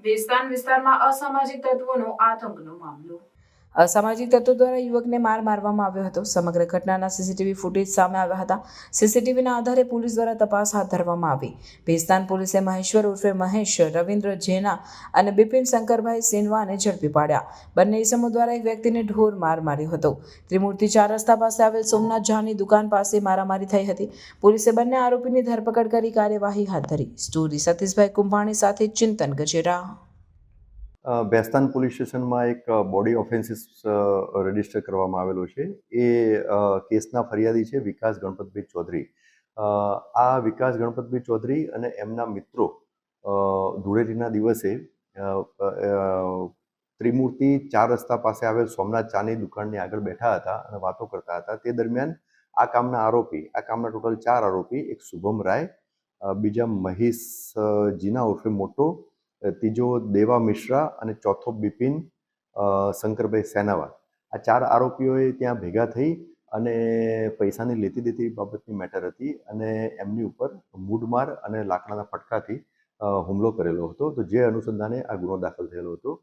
ભેસ્તાન વિસ્તારમાં અસામાજિક તત્વોનો આતંકનો મામલો। અસામાજિક તત્વો દ્વારા યુવકને મારવામાં આવ્યો હતો। સમગ્ર ઘટનાના સીસીટીવી ફૂટેજ સામે આવ્યા હતા। સીસીટીવીના આધારે પોલીસ દ્વારા તપાસ હાથ ધરવામાં આવી। ભેસ્તાન પોલીસે મહેશ્વર ઉર્ફે મહેશ રવિન્દ્ર જેના અને બિપિન શંકરભાઈ સિનવાને ઝડપી પાડ્યા। બંને ઇસમો દ્વારા એક વ્યક્તિને ઢોર માર માર્યો હતો। ત્રિમૂર્તિ 4 રસ્તા પાસે આવેલ સોમનાથ ઝાની દુકાન પાસે મારામારી થઈ હતી। પોલીસે બંને આરોપીની ધરપકડ કરી કાર્યવાહી હાથ ધરી। સ્ટોરી સતીશભાઈ કુંભાણી સાથે ચિંતન ગજેરા। ભેસ્તાન પોલીસ સ્ટેશનમાં એક બોડી ઓફેન્સીસ રજીસ્ટર કરવામાં આવેલો છે। એ કેસના ફરિયાદી છે વિકાસ ગણપતભાઈ ચૌધરી। આ વિકાસ ગણપતભાઈ ચૌધરી અને એમના મિત્રો ધૂળેટીના દિવસે ત્રિમૂર્તિ 4 રસ્તા પાસે આવેલ સોમનાથ ચાની દુકાનની આગળ બેઠા હતા અને વાતો કરતા હતા। તે દરમિયાન આ કામના ટોટલ 4 આરોપી, એક શુભમ રાય, બીજા મહેશ જીના ઉર્ફે મોટો, ત્રીજો દેવા મિશ્રા અને ચોથો બિપિન શંકરભાઈ સેનાવા, આ 4 આરોપીઓએ ત્યાં ભેગા થઈ અને પૈસાની લેતી દેતી બાબતની મેટર હતી અને એમની ઉપર મૂઢમાર અને લાકડાના ફટકાથી હુમલો કરેલો હતો। તો જે અનુસંધાને આ ગુનો દાખલ થયેલો હતો।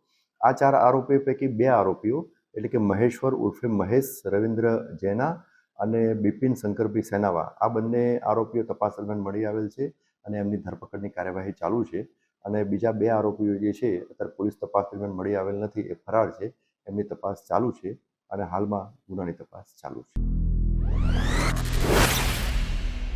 આ 4 આરોપીઓ પૈકી 2 આરોપીઓ એટલે કે મહેશ્વર ઉર્ફે મહેશ રવિન્દ્ર જેના અને બિપિન શંકરભાઈ સેનાવા, આ બંને આરોપીઓ તપાસ દરમિયાન મળી આવેલ છે અને એમની ધરપકડની કાર્યવાહી ચાલુ છે। અને બીજા 2 આરોપીઓ જે છે અત્યારે પોલીસ તપાસ દરમિયાન મળી આવેલ નથી, એ ફરાર છે। એમની તપાસ ચાલુ છે અને હાલમાં ગુનાની તપાસ ચાલુ છે।